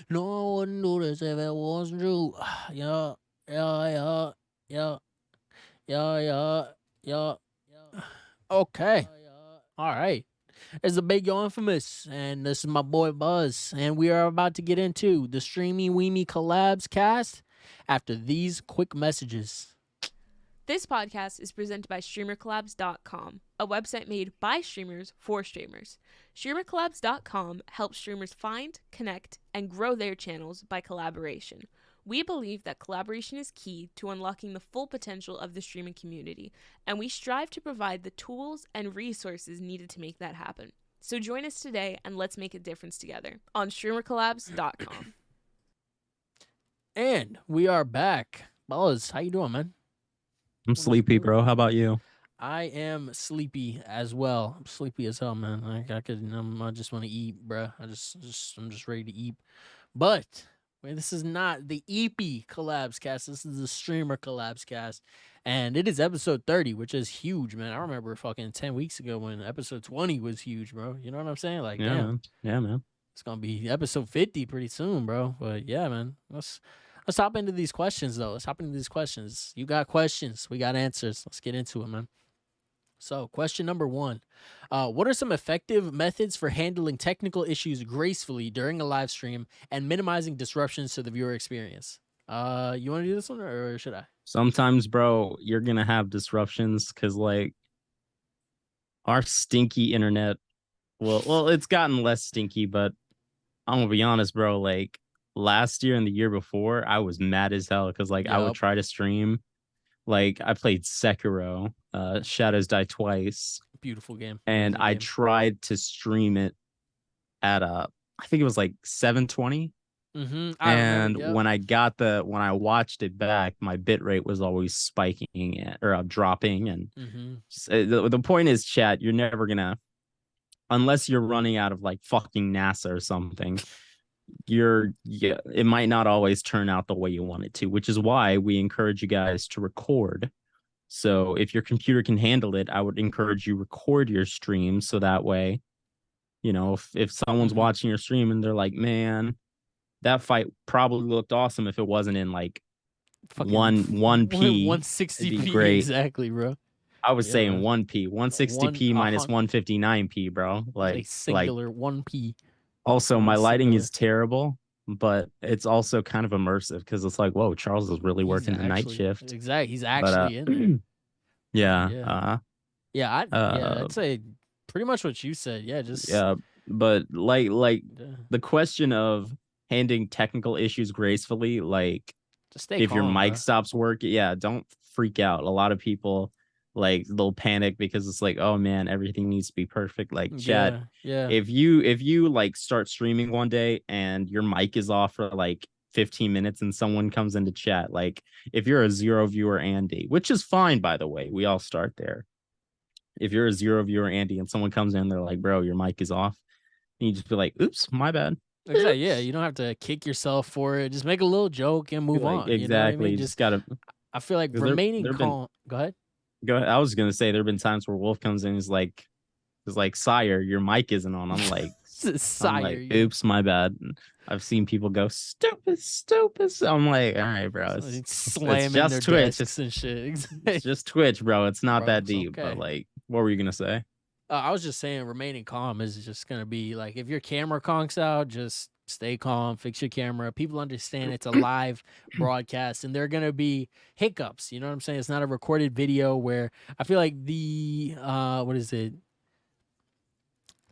No one knew this if it was true. Yeah, yeah, yeah, yeah, yeah, yeah, yeah. Okay. All right. It's the Big Yo Infamous, and this is my boy Buzz, and we are about to get into the Streamy Weemy Collabs cast after these quick messages. This podcast is presented by StreamerCollabs.com, a website made by streamers for streamers. StreamerCollabs.com helps streamers find, connect, and grow their channels by collaboration. We believe that collaboration is key to unlocking the full potential of the streaming community, and we strive to provide the tools and resources needed to make that happen. So join us today and let's make a difference together on StreamerCollabs.com. And we are back. Buzz, how you doing, man? I'm sleepy, bro. How about you? I am sleepy as well. I'm sleepy as hell, man. I just want to eat, bro. I'm just ready to eat. But this is not the EP collabs cast. This is the Streamer Collabs cast, and it is episode 30, which is huge, man. I remember fucking 10 weeks ago when episode 20 was huge, bro. You know what I'm saying? Like, Yeah, damn, man. Yeah, man. it's gonna be episode 50 pretty soon, bro. But yeah, man. Let's hop into these questions though. Let's hop into these questions. You got questions, we got answers. Let's get into it, man. So, question number 1. What are some effective methods for handling technical issues gracefully during a live stream and minimizing disruptions to the viewer experience? You want to do this one or should I? Sometimes, bro, you're going to have disruptions because, like, our stinky internet, well, it's gotten less stinky, but I'm going to be honest, bro. Like, last year and the year before, I was mad as hell because, like, I would try to stream. Like, I played Sekiro, Shadows Die Twice. Beautiful game. And I tried to stream it at I think it was like 720. And when I watched it back, my bit rate was always spiking or dropping. And the point is, chat, you're never gonna, unless you're running out of like fucking NASA or something, it might not always turn out the way you want it to, which is why we encourage you guys to record. So if your computer can handle it, I would encourage you record your stream so that way, you know, if someone's watching your stream and they're like, man, that fight probably looked awesome if it wasn't in like fucking 1p 160p. Great. Exactly, bro. I was saying 1p 160p minus 159p, bro. Like singular 1p. Also, my lighting is terrible, but it's also kind of immersive because it's like, whoa, Charles is really working the night shift. Exactly, he's actually in there. I'd say pretty much what you said. But like the question of handling technical issues gracefully, like just stay calm, your mic bro. stops working, don't freak out. A lot of people, like, they'll panic because it's like, oh man, everything needs to be perfect. Like, chat, if you like start streaming one day and your mic is off for like 15 minutes and someone comes into chat, like if you're a 0 viewer Andy, which is fine, by the way, we all start there. If you're a 0 viewer Andy and someone comes in, they're like, bro, your mic is off, and you just be like, oops, my bad. Exactly. Yeah, you don't have to kick yourself for it. Just make a little joke and move on. Exactly. You know what I mean? Just gotta. I feel like remaining calm. Go ahead. Go ahead. I was gonna say there have been times where Wolf comes in and is like, Sire, your mic isn't on. I'm like, Sire. Oops, my bad. I've seen people go stupid. I'm like, all right, bro. It's just Twitch and shit. It's just Twitch, bro. It's not that deep. Okay. But like, what were you gonna say? I was just saying, remaining calm is just gonna be like, if your camera conks out, just stay calm, fix your camera. People understand it's a live broadcast, and there are gonna be hiccups. You know what I'm saying? It's not a recorded video where I feel like the what is it?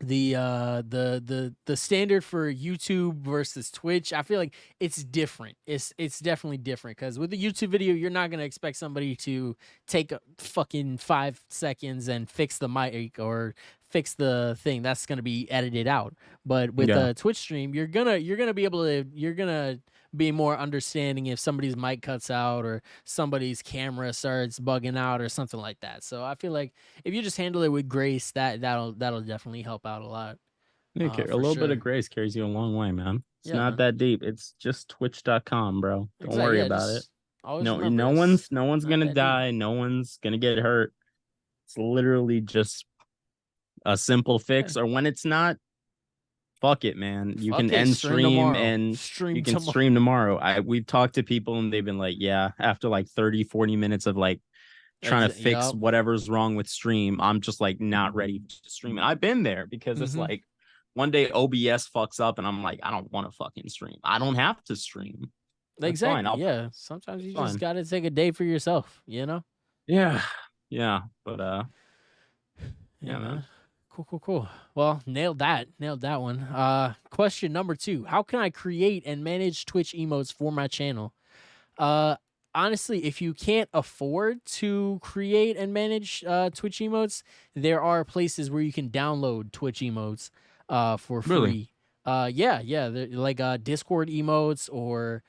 The standard for YouTube versus Twitch, I feel like it's different. It's definitely different because with the YouTube video, you're not gonna expect somebody to take a fucking 5 seconds and fix the mic or fix the thing. That's gonna be edited out. But with the Twitch stream, you're gonna be more understanding if somebody's mic cuts out or somebody's camera starts bugging out or something like that. So I feel like if you just handle it with grace, that'll definitely help out a lot. A little bit of grace carries you a long way, man. It's not that deep. It's just twitch.com, bro. Don't worry about it. No one's gonna die. No one's gonna get hurt. It's literally just a simple fix. Or when it's not, fuck it, man. You Fuck can it, end stream stream tomorrow. and Stream you can tomorrow. stream tomorrow. We've talked to people and they've been like, yeah, after like 30, 40 minutes of like trying to fix whatever's wrong with stream, I'm just like not ready to stream it. I've been there because it's like one day OBS fucks up and I'm like, I don't want to fucking stream. I don't have to stream. Exactly. Yeah. Sometimes you just gotta take a day for yourself, you know? Yeah. Yeah. But yeah, man. Cool. Well, nailed that one. Question number 2. How can I create and manage Twitch emotes for my channel? Honestly, if you can't afford to create and manage Twitch emotes, there are places where you can download Twitch emotes for free. Really? Yeah, like Discord emotes, or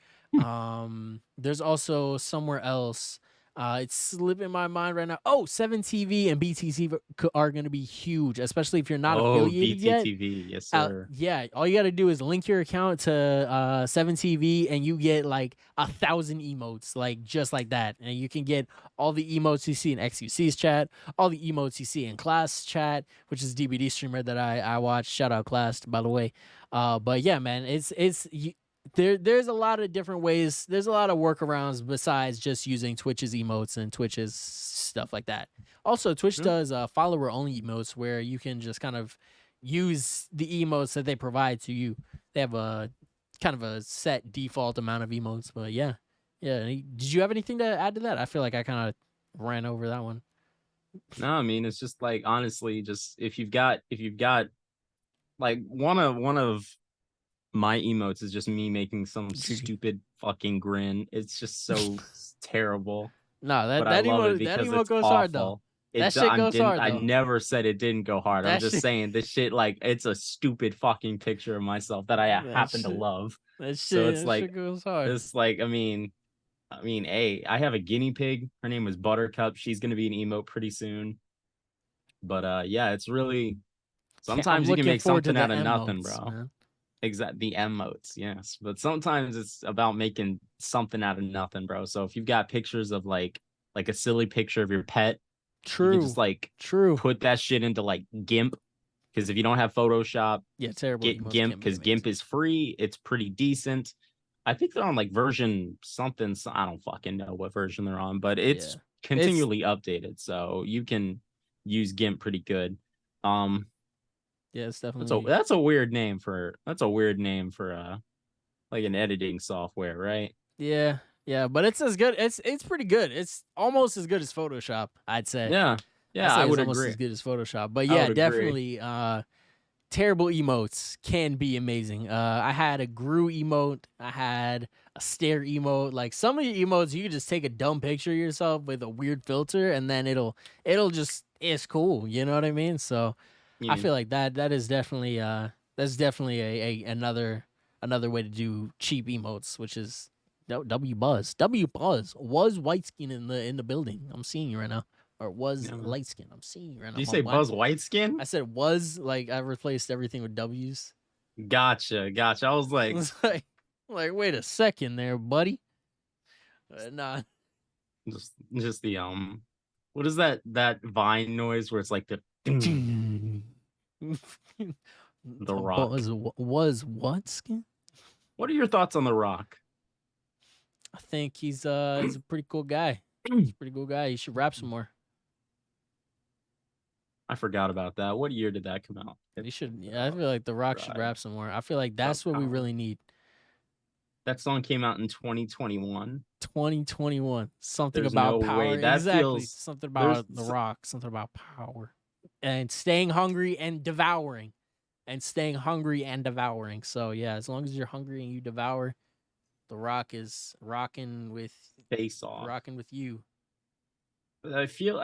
there's also somewhere else. It's slipping my mind right now. Oh, 7TV and BTC are going to be huge, especially if you're not affiliated yet. BTTV, yes sir. Yeah, all you got to do is link your account to 7TV, and you get like 1,000 emotes, like just like that. And you can get all the emotes you see in XUC's chat, all the emotes you see in Class chat, which is DBD streamer that I watch. Shout out Class, by the way. But yeah, man, there's a lot of different ways. There's a lot of workarounds besides just using Twitch's emotes and Twitch's stuff like that. Also, Twitch does follower only emotes where you can just kind of use the emotes that they provide to you. They have a kind of a set default amount of emotes, but yeah. Did you have anything to add to that? I feel like I kind of ran over that one. No, I mean, it's just like, honestly, just if you've got like one of my emotes is just me making some stupid fucking grin. It's just so terrible. No, that emote goes hard though. That shit goes hard though. I never said it didn't go hard. I'm just saying this shit, like, it's a stupid fucking picture of myself that I happen to love. So it's like, shit goes hard. It's like, I mean, hey, I have a guinea pig. Her name was Buttercup. She's gonna be an emote pretty soon. But yeah, it's really, sometimes you can make something out of nothing, bro. Man. Exactly, the emotes, yes. But sometimes it's about making something out of nothing, bro. So if you've got pictures of like a silly picture of your pet, you can just like put that shit into like GIMP. Because if you don't have Photoshop, terrible. Get GIMP, because GIMP is free. It's pretty decent. I think they're on like version something. So I don't fucking know what version they're on, but it's continually updated. So you can use GIMP pretty good. Yeah, it's definitely that's a weird name for like an editing software, right? Yeah, but it's as good. It's pretty good. It's almost as good as Photoshop, I'd say. Yeah, I would almost agree. As good as Photoshop, but yeah, definitely. Terrible emotes can be amazing. I had a Gru emote. I had a stare emote. Like some of your emotes, you can just take a dumb picture of yourself with a weird filter, and then it's cool. You know what I mean? So. I feel like that is definitely another way to do cheap emotes, which is W Buzz. W Buzz was white skin in the building. I'm seeing you right now, or was light skin. I'm seeing you right now. Did you say Buzz white skin? I said was, like I replaced everything with W's. Gotcha. I was like, wait a second there, buddy. Nah. Just the what is that Vine noise where it's like the The Rock was what skin? What are your thoughts on The Rock? I think he's a pretty cool guy. He's a pretty cool guy. He should rap some more. I forgot about that. What year did that come out? He should. Yeah, I feel like The Rock should rap some more. I feel like that's what we really need. That song came out in 2021. 2021. Something about power. Exactly. Something about The Rock. Something about power. And staying hungry and devouring. So yeah, as long as you're hungry and you devour, The Rock is rocking with face off. Rocking with you. I feel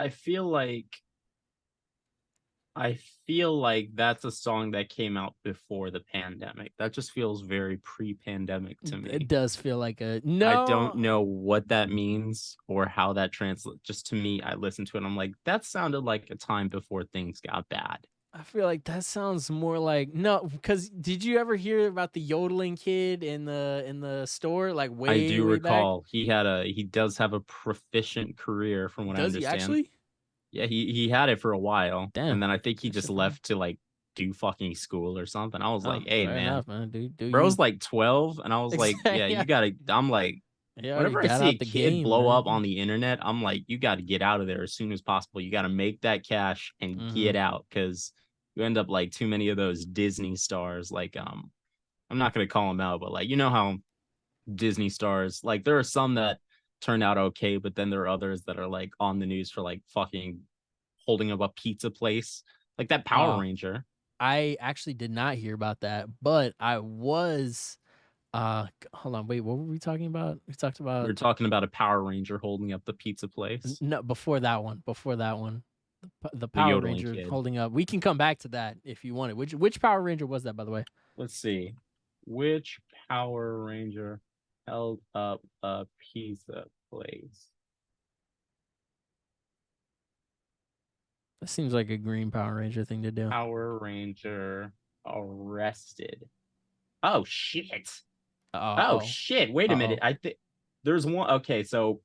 like that's a song that came out before the pandemic. That just feels very pre-pandemic to me. It does feel like I don't know what that means or how that translates. Just to me, I listened to it and I'm like, that sounded like a time before things got bad. I feel like that sounds more like because did you ever hear about the yodeling kid in the store? Like I do recall back? He does have a proficient career from what I understand. Does he actually? Yeah, he had it for a while. Damn. And then I think he just left to like do fucking school or something. I was like, hey fair man, enough, man. Do bro's you? like 12, and I was like, yeah, you gotta. I'm like, He already whenever I got see a out the kid game, blow man. up on the internet, I'm like, you got to get out of there as soon as possible. You got to make that cash and get out, because you end up like too many of those Disney stars. Like, I'm not gonna call them out, but like, you know how Disney stars, like, there are some that turn out okay, but then there are others that are like on the news for like fucking holding up a pizza place, like that Power Ranger. I actually did not hear about that, but I was hold on, wait, what were we talking about? We We were talking about a Power Ranger holding up the pizza place. no, before that one. The The Power yodeling Ranger kid. holding up. We can come back to that if you want it. Which Power Ranger was that, by the way? Let's see. Which Power Ranger held up a pizza place? That seems like a green Power Ranger thing to do. Power Ranger arrested. Oh shit. Shit. Wait a minute. I think there's one. Okay, so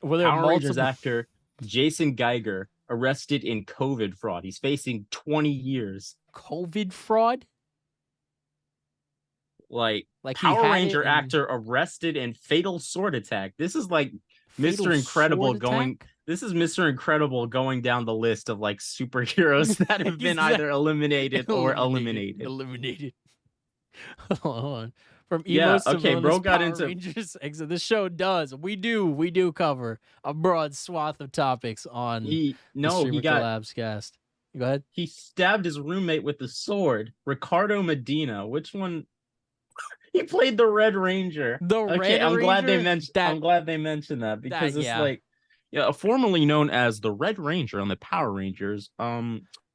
were there Power Rangers actor Jason Geiger arrested in COVID fraud. He's facing 20 years. COVID fraud? Like Power Ranger actor arrested in fatal sword attack. This is like Mr. Incredible going. This is Mr. Incredible going down the list of like superheroes that have been either eliminated or eliminated. Eliminated. Hold on. From emos to okay, bro got Power into Rangers exit. This show does. We do cover a broad swath of topics on the StreamerCollabs cast. Go ahead. He stabbed his roommate with a sword. Ricardo Medina. Which one? He played the Red Ranger. I'm glad they mentioned that because it's like, formerly known as the Red Ranger on the Power Rangers.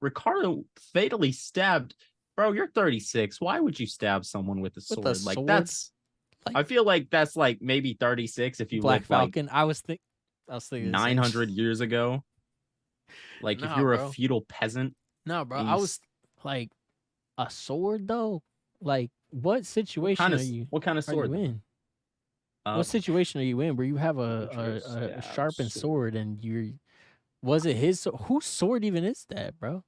Ricardo fatally stabbed. Bro, you're 36. Why would you stab someone with a sword? Like, that's. Like, I feel like that's like maybe 36 if you Black look Falcon. Like I was thinking 900 years ago. Like, if you were a feudal peasant. No, bro. I was like, a sword though. Like, what situation are you? What kind of sword are you in? What situation are you in where you have a sharpened sword and you're? Was it his? Whose sword even is that, bro?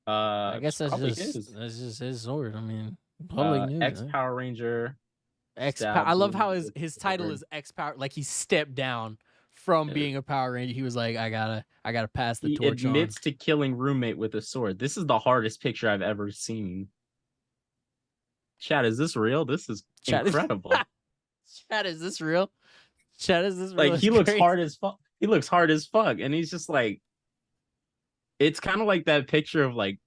I guess that's just his sword. I mean, public news. Ex Power Ranger. I love how his title is X Power. Like, he stepped down from being a Power Ranger. He was like, I gotta pass the torch. He admits to killing roommate with a sword. This is the hardest picture I've ever seen. Chat, is this real? This is incredible. Chat, is this real? Chat, is this real? Like, he looks hard as fuck. He looks hard as fuck, and he's just like, it's kind of like that picture of like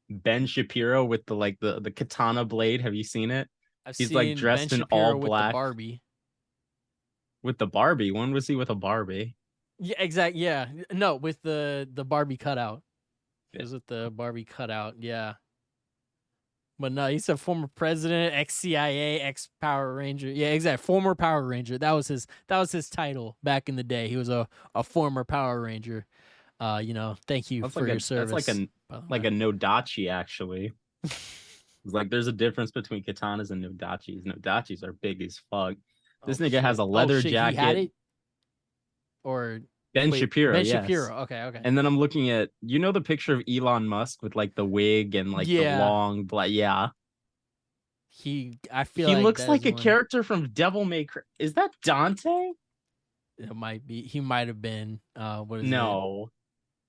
Ben Shapiro with the katana blade. Have you seen it? He's like dressed in all black. With the Barbie. When was he with a Barbie? Yeah, exactly. Yeah, no, with the Barbie cutout. It was with the Barbie cutout. Yeah. But no, he's a former president, ex-CIA, ex-Power Ranger. Yeah, exactly. Former Power Ranger. That was his title back in the day. He was a former Power Ranger. Thank you for your service. That's like a Nodachi, actually. It's like there's a difference between katanas and Nodachis. Nodachis are big as fuck. This nigga has a leather jacket. He had it? Or Ben Shapiro. Ben Shapiro. Okay. And then I'm looking at, the picture of Elon Musk with like the wig and like the long black. Yeah. He looks like a character from Devil May Cry. Is that Dante? It might be. He might have been. What is it? No.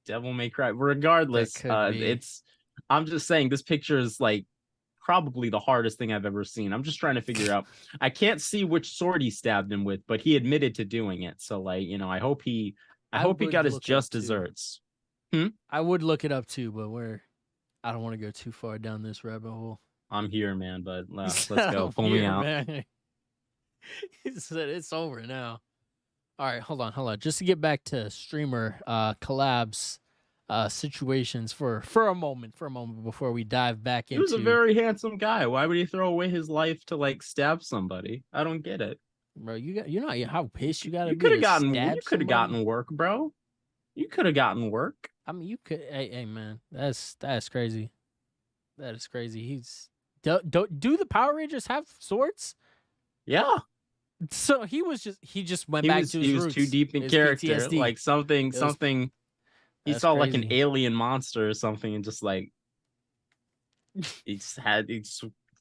Devil May Cry. Regardless, I'm just saying this picture is like probably the hardest thing I've ever seen. I'm just trying to figure out. I can't see which sword he stabbed him with, but he admitted to doing it. So like, I hope he got his just desserts. I would look it up too, but I don't want to go too far down this rabbit hole. I'm here, man, but let's go. Pull me out. Man. He said it's over now. All right, hold on. Just to get back to streamer collabs situations for a moment before we dive back into. He was a very handsome guy. Why would he throw away his life to like stab somebody? I don't get it. Bro, you know how pissed you gotta be. You could have gotten work, bro. You could have gotten work. I mean, you could. Hey, man, that's crazy. That is crazy. Do the Power Rangers have swords? Yeah. So he just went back to his roots. He was too deep in character. PTSD. Like something. He saw crazy. Like an alien monster or something, and just like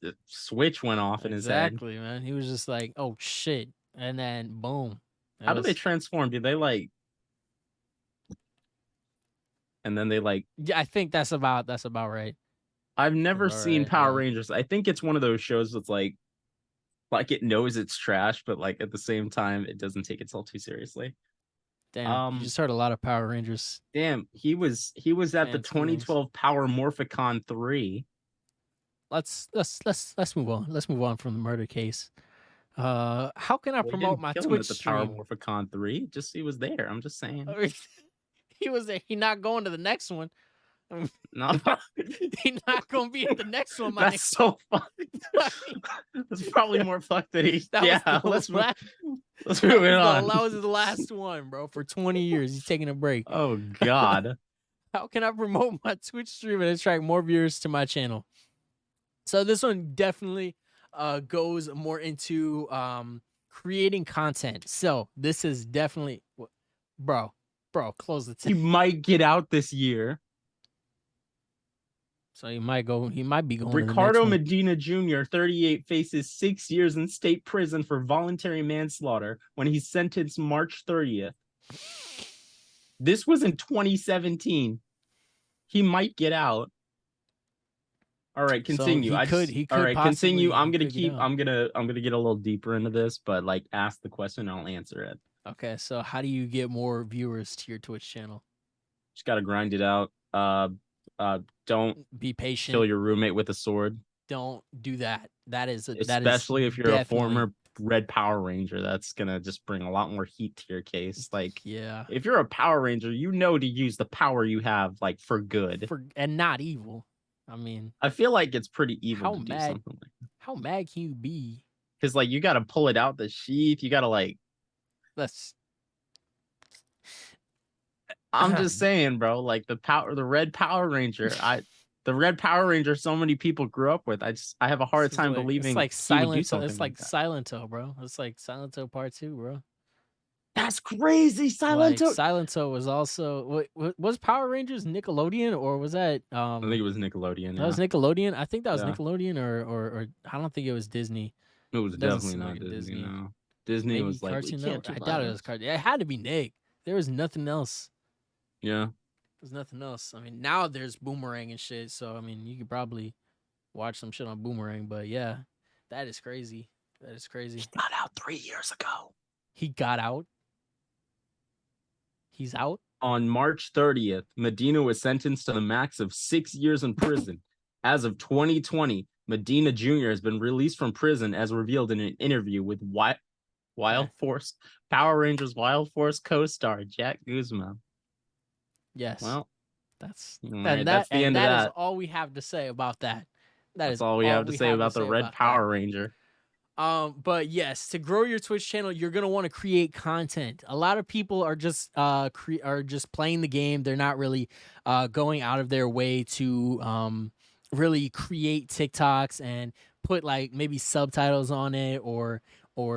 The switch went off in his head. Exactly, man. He was just like, "Oh shit," and then boom. How do they transform? Do they like? And then they like. Yeah, I think that's about right. I've never seen Power Rangers. I think it's one of those shows that's like it knows it's trash, but like at the same time, it doesn't take itself too seriously. Damn, you just heard a lot of Power Rangers. Damn, he was at the 2012 Power Morphicon 3. Let's move on. Let's move on from the murder case. How can I promote my Twitch stream? Power Morphicon 3, just he was there. I'm just saying. He was there. He not going to the next one. No, he's not gonna be at the next one. That's so fucked. That's probably more fucked that he. Let's move it on. That was his last one, bro. For 20 years, he's taking a break. Oh God. How can I promote my Twitch stream and attract more viewers to my channel? So this one definitely goes more into creating content. So this is definitely, bro, close the He might get out this year. So he might be going. Ricardo Medina Jr., 38, faces 6 years in state prison for voluntary manslaughter when he's sentenced March 30th. This was in 2017. He might get out. All right, continue. So he could all right, continue. I'm gonna get a little deeper into this, but like ask the question, I'll answer it. Okay, so how do you get more viewers to your Twitch channel? Just gotta grind it out. Don't be patient. Kill your roommate with a sword. Don't do that. Especially if you're a former Red Power Ranger, that's gonna just bring a lot more heat to your case. Like, yeah, if you're a Power Ranger, you know to use the power you have like for good, and not evil. I mean, I feel like it's pretty evil to do something like that. How mad can you be? Because like you got to pull it out the sheath. You got to like. I'm just saying, bro. Like the Red Power Ranger. The Red Power Ranger. So many people grew up with. I have a hard time believing. It's like Silento. It's like Silento, bro. It's like Silento Part 2, bro. That's crazy. Silento was also was Power Rangers Nickelodeon, or was that I think it was Nickelodeon. That was Nickelodeon. I think that was Nickelodeon, or I don't think it was Disney. It was definitely not Disney. No. Disney Maybe was like Cartoon Network. I doubt it was cartoon. It had to be Nick. There was nothing else. Yeah. There's nothing else. I mean, now there's Boomerang and shit. So I mean, you could probably watch some shit on Boomerang. But yeah, that is crazy. That is crazy. He got out 3 years ago. He got out. He's out? On March 30th, Medina was sentenced to the max of 6 years in prison. As of 2020, Medina Jr. has been released from prison as revealed in an interview with Wild Force, Power Rangers Wild Force co-star Jack Guzman. Yes. Well, that's the end of that. That is all we have to say about that. That's all we have to say about the Red Power Ranger. But yes, to grow your Twitch channel, you're gonna want to create content. A lot of people are just playing the game. They're not really going out of their way to really create TikToks and put like maybe subtitles on it, or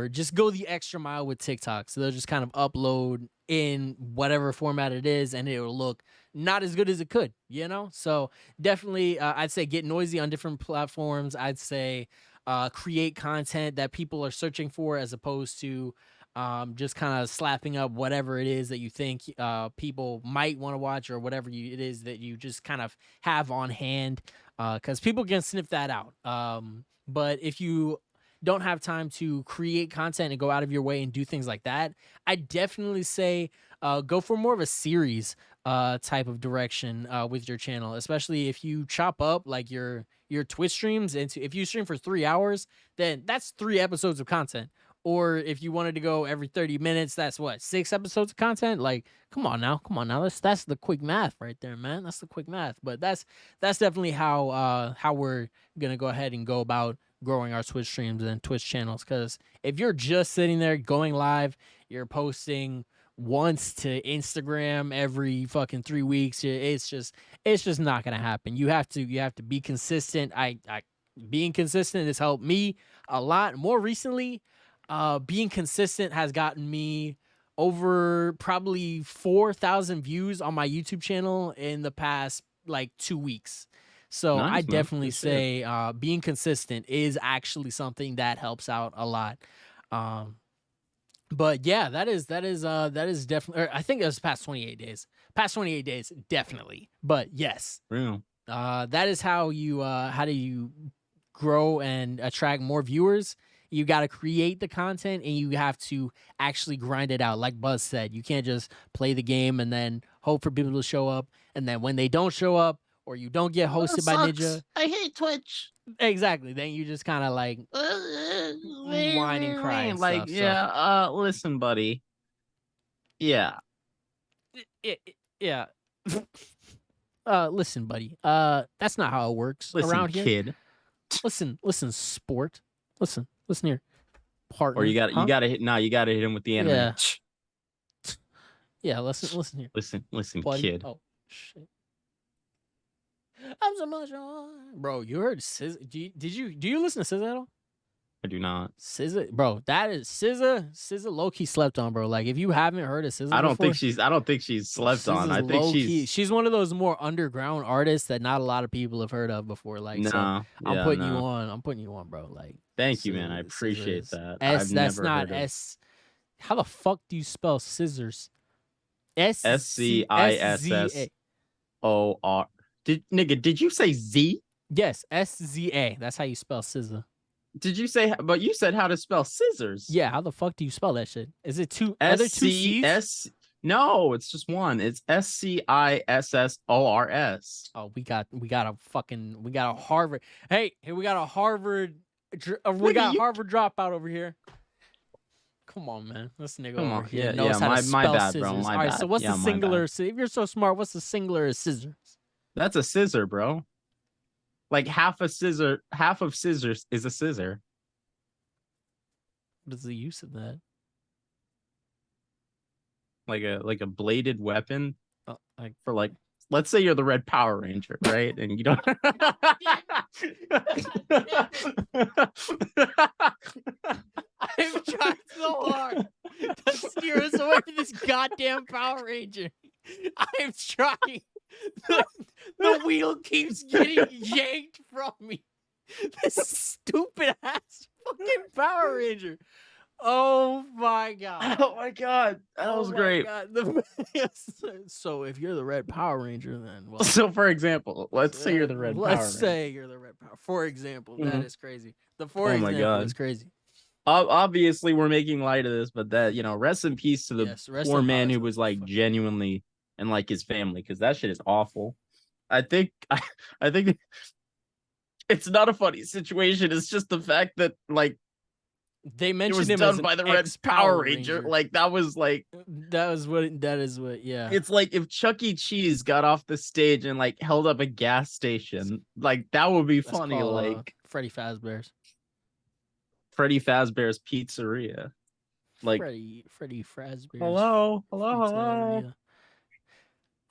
just go the extra mile with TikTok. So they'll just kind of upload in whatever format it is, and it'll look not as good as it could, you know? So definitely, I'd say get noisy on different platforms. I'd say create content that people are searching for, as opposed to just kind of slapping up whatever it is that you think people might want to watch, or whatever it is that you just kind of have on hand, because people can sniff that out. But if you don't have time to create content and go out of your way and do things like that, I definitely say go for more of a series type of direction with your channel, especially if you chop up like your Twitch streams into, if you stream for 3 hours, then that's 3 episodes of content. Or if you wanted to go every 30 minutes, that's what, 6 episodes of content? Like, come on now. That's the quick math right there, man. That's the quick math. But that's definitely how we're gonna go ahead and go about growing our Twitch streams and Twitch channels. Because if you're just sitting there going live, you're posting once to Instagram every fucking 3 weeks, it's just not gonna happen. You have to be consistent. Being consistent has helped me a lot. More recently, being consistent has gotten me over probably 4,000 views on my YouTube channel in the past like 2 weeks. So Nice, I man. definitely Good say being consistent is actually something that helps out a lot. But yeah, that is definitely. I think it was past 28 days. Past 28 days, definitely. But yes, Real. that is how do you grow and attract more viewers. You got to create the content and you have to actually grind it out. Like Buzz said, you can't just play the game and then hope for people to show up. And then when they don't show up or you don't get hosted by Ninja, I hate Twitch. exactly. Then you just kind of like whine and cry and like, stuff. yeah. Listen, buddy. Yeah. Yeah. Listen, buddy. That's not how it works around here. Kid. Listen, sport. Listen here, partner. Or you gotta hit him with the anime. Yeah. Yeah, listen here. Listen, buddy. kid. Oh shit. I'm so much on. Bro, you heard SZA? Do you listen to SZA at all? I do not. SZA, bro, that is SZA. SZA low key slept on, bro. Like if you haven't heard of SZA, I don't before, think she's slept on. I think she's one of those more underground artists that not a lot of people have heard of before. Like, no, so I'm putting you no. on. I'm putting you on, bro. Like, Thank you, man. I appreciate that. That's not S. How the fuck do you spell scissors? SCISSOR. Did you say Z? Yes, SZA. That's how you spell SZA. Did you say? But you said how to spell scissors. Yeah, how the fuck do you spell that shit? Is it two? Are there two C's? No, it's just one. It's SCISSORS. Oh, we got a Harvard. Hey, we got a Harvard. We got a Harvard dropout over here. Come on, man. This nigga over here knows how to spell scissors. Bad, bro. All right, so what's the singular? If you're so smart, what's the singular of scissors? That's a scissor, bro. Like half of scissors is a scissor. What is the use of that? Like a bladed weapon. For like, let's say you're the Red Power Ranger, right? And you don't. I'm trying so hard to steer us away from this goddamn Power Ranger. I'm trying. The wheel keeps getting yanked from me. This stupid ass fucking Power Ranger. Oh my god. Oh my god. That was great. So if you're the Red Power Ranger, then well, so for example, let's say you're the Red Power Ranger. Let's say you're the Red Power. For example, that is crazy. The example is crazy. Obviously we're making light of this, but that, rest in peace to the poor man who was like genuinely and like his family, because that shit is awful. I think it's not a funny situation. It's just the fact that like they mentioned it was him done by the Red Power Ranger. Like that is what. Yeah. It's like if Chuck E. Cheese got off the stage and like held up a gas station, like that would be funny. Called, like Freddy Fazbear's Pizzeria. Like Freddy Fazbear's. Hello.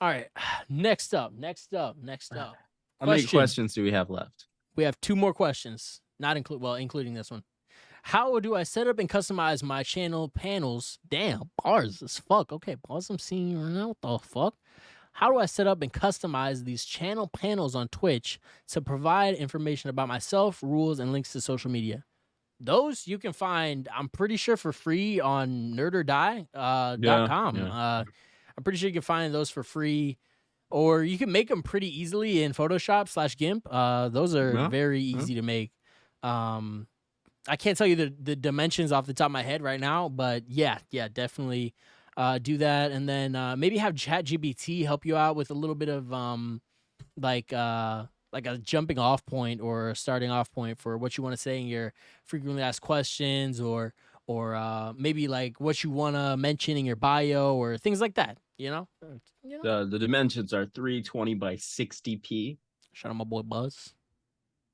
All right. Next up. How many questions do we have left? We have 2 more questions. Including this one. How do I set up and customize my channel panels? Damn, bars as fuck. Okay, bars I'm seeing you right now. What the fuck? How do I set up and customize these channel panels on Twitch to provide information about myself, rules, and links to social media? Those you can find, I'm pretty sure, for free on nerdordie.com. I'm pretty sure you can find those for free, or you can make them pretty easily in Photoshop/GIMP. Those are very easy to make. I can't tell you the dimensions off the top of my head right now, but yeah, definitely do that. And then maybe have ChatGPT help you out with a little bit of like a jumping off point or a starting off point for what you want to say in your frequently asked questions, or maybe like what you want to mention in your bio or things like that, The dimensions are 320 by 60p. Shout out my boy Buzz.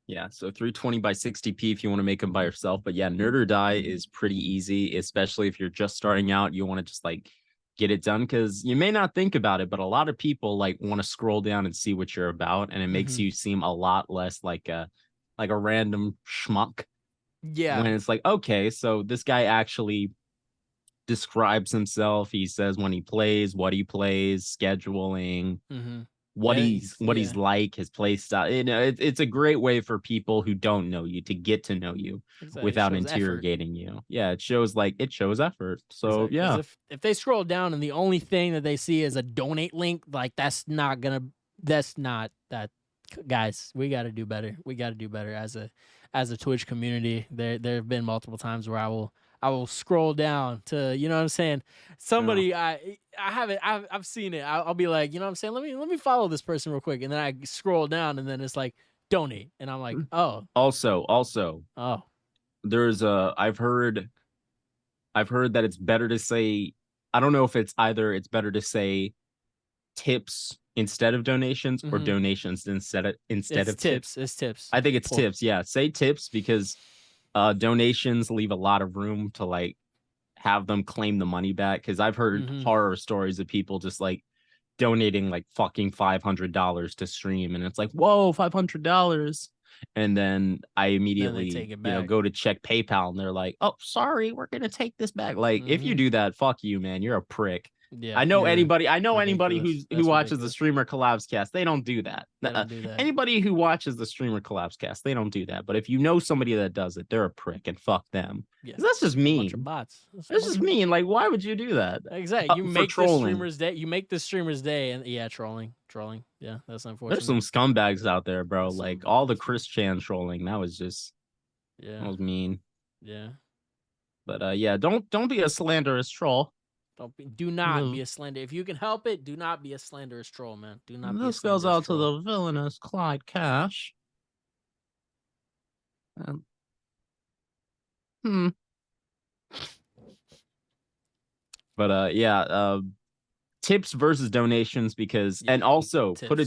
Yeah, so 320 by 60p if you want to make them by yourself. But yeah, Nerd or Die is pretty easy, especially if you're just starting out. You want to just like get it done, because you may not think about it, but a lot of people like want to scroll down and see what you're about, and it makes you seem a lot less like a random schmuck. Yeah. When it's like, okay, so this guy actually describes himself. He says when he plays, what he plays, scheduling. what he's like, his play style. You know, it's a great way for people who don't know you to get to know you without interrogating you. Yeah, it shows effort. So yeah, if they scroll down and the only thing that they see is a donate link, like that's not that. Guys, we got to do better. We got to do better as a Twitch community. There have been multiple times where I will scroll down to, you know what I'm saying, somebody. I've seen it. I'll be like, you know what I'm saying, let me follow this person real quick, and then I scroll down and then it's like donate, and I'm like, oh. Also, there's I've heard that it's better to say, I don't know if it's better to say tips instead of donations or donations instead of tips. It's tips. I think it's tips. Yeah, say tips, because donations leave a lot of room to like have them claim the money back, because I've heard horror stories of people just like donating like fucking $500 to stream, and it's like, whoa, $500, and then I immediately go to check PayPal and they're like, oh, sorry, we're gonna take this back. Like, if you do that, fuck you, man, you're a prick. Yeah, I know anybody who watches the Streamer Collabs cast, they don't do that. Anybody who watches the Streamer Collabs cast, they don't do that. But if you know somebody that does it, they're a prick, and fuck them. Yeah. That's just mean. Bunch of bots. That's just mean. Like, why would you do that? Exactly. You make the streamer's day. You make the streamer's day, and trolling. Yeah, that's unfortunate. There's some scumbags out there, bro. Like all the Chris Chan trolling. That was just that was mean. Yeah. But don't be a slanderous troll. Do not be a slander. If you can help it, do not be a slanderous troll, man. Do not. This goes out to the villainous Clyde Cash. But tips versus donations, because and also tips. Put a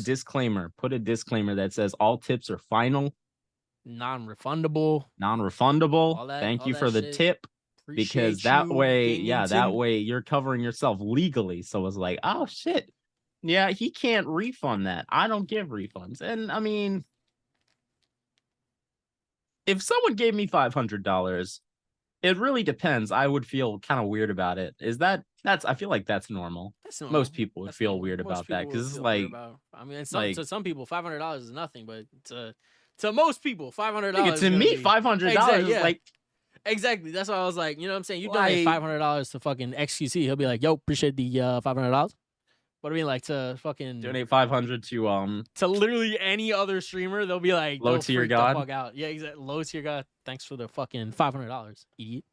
disclaimer that says all tips are final, non-refundable. Thank you for the tip. Because that way you're covering yourself legally. So it's like, oh shit, yeah, he can't refund that. I don't give refunds. And I mean, if someone gave me $500, it really depends. I would feel kind of weird about it. I feel like that's normal. Most people would feel weird about that, because it's like, I mean, to some people $500 is nothing, but to most people $500. To me, $500 is like. Exactly. That's why I was like, you know what I'm saying? You donate $500 to fucking XQC, he'll be like, yo, appreciate the $500. But I mean, like, to fucking donate 500 to literally any other streamer, they'll be like, low to your god. Fuck out. Yeah, exactly. Low to your god. Thanks for the fucking $500, idiot.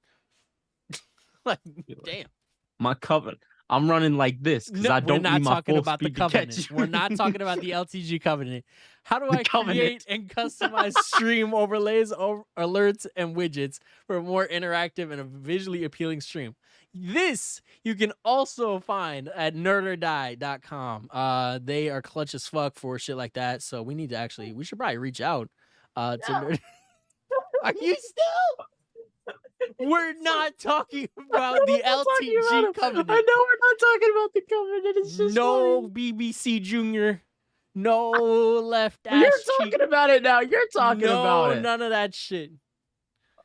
Like, damn. My covenant. I'm running like this because I don't need my full about the covenant. We're not talking about the LTG covenant. How do I create and customize stream overlays, alerts, and widgets for a more interactive and a visually appealing stream? This you can also find at nerdordie.com. They are clutch as fuck for shit like that. So we should probably reach out to Nerd. Are you still? We're not talking about the LTG covenant. I know we're not talking about the covenant. It's just no funny. BBC Junior. No left ass. You're talking about it now. You're talking about it. None of that shit.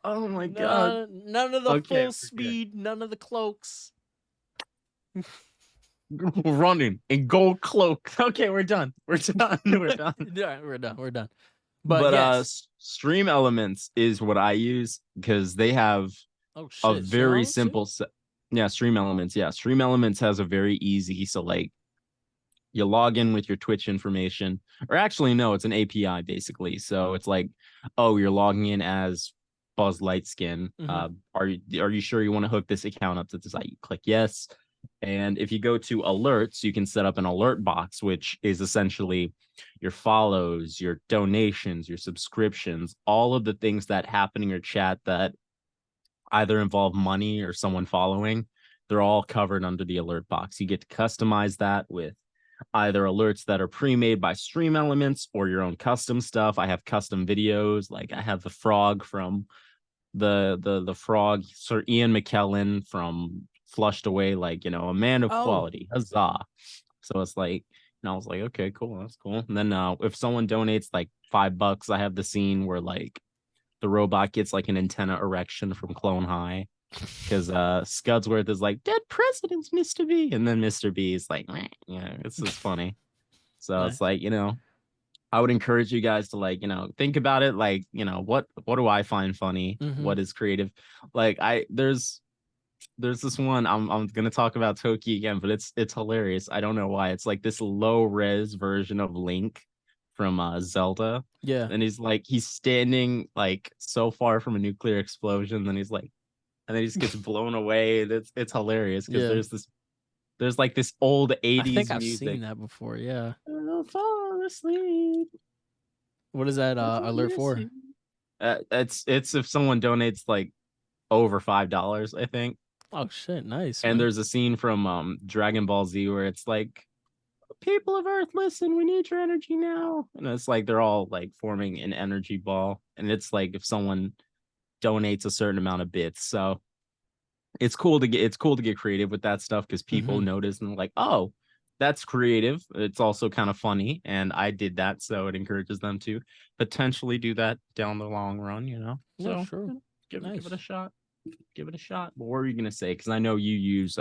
Oh my god. None of the full speed. None of the cloaks. Running in gold cloak. Okay, we're done. We're done. We're done. But yes. Streamelements is what I use, because they have a very simple Streamelements. Yeah, Streamelements has a very easy, so like you log in with your Twitch information, or actually no, it's an API basically. So it's like, oh, you're logging in as Buzz Lightskin. Are you sure you want to hook this account up to the site? You click yes. And if you go to alerts, you can set up an alert box, which is essentially your follows, your donations, your subscriptions, all of the things that happen in your chat that either involve money or someone following. They're all covered under the alert box. You get to customize that with either alerts that are pre-made by Streamelements or your own custom stuff. I have custom videos. Like I have the frog from the frog, Sir Ian McKellen from Flushed Away, like, a man of quality. Huzzah. So it's like, and I was like, okay, cool, that's cool. And then if someone donates like $5, I have the scene where like the robot gets like an antenna erection from Clone High, because Scudsworth is like, dead presidents, Mr. B, and then Mr. B is like, meh. It's just funny. So it's like, I would encourage you guys to like, think about it. Like, what do I find funny? What is creative? Like there's this one, I'm gonna talk about Toki again, but it's hilarious. I don't know why. It's like this low res version of Link from Zelda. Yeah. And he's standing like so far from a nuclear explosion, then and then he just gets blown away. It's hilarious because there's like this old 80s I think I've music. seen that before, yeah. I'll fall asleep. What is that alert for? It's if someone donates like over $5, I think. Oh shit, nice. And man. there's a scene from Dragon Ball Z where it's like, people of Earth, listen, we need your energy now. And it's like they're all like forming an energy ball. And it's like if someone donates a certain amount of bits. So it's cool to get creative with that stuff because people notice and like, oh, that's creative. It's also kind of funny. And I did that. So it encourages them to potentially do that down the long run, Yeah, So sure. Give it a shot. Give it a shot. But what were you gonna say? Because I know you use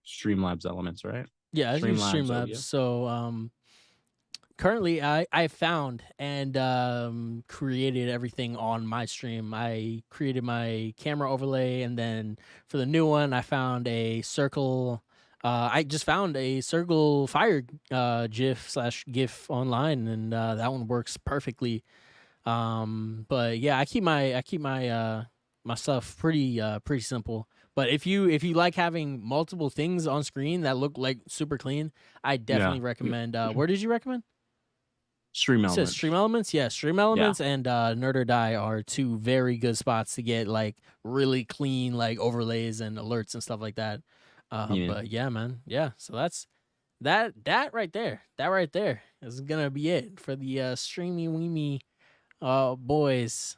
Streamlabs elements, right? Yeah, I use Streamlabs. So currently I found and created everything on my stream. I created my camera overlay, and then for the new one I found a circle. I just found a circle fire GIF/GIF online, and that one works perfectly. But yeah, I keep my my stuff pretty simple. But if you like having multiple things on screen that look like super clean, I definitely recommend. Where did you recommend? Streamelements. It says Streamelements. Yeah, Streamelements and Nerd or Die are two very good spots to get like really clean like overlays and alerts and stuff like that. But yeah, man. Yeah. So that's that right there. That right there is gonna be it for the streamy weemy boys.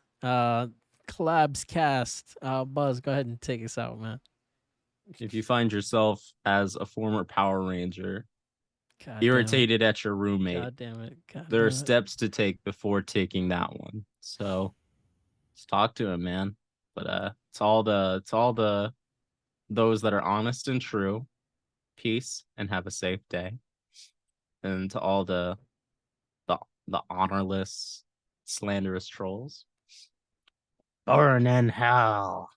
Collabs cast. Buzz, go ahead and take us out, man. If you find yourself as a former Power Ranger God irritated at your roommate, God damn it. There are steps to take before taking that one. So let's talk to him, man. But it's all the those that are honest and true, peace and have a safe day. And to all the honorless, slanderous trolls, burn in hell.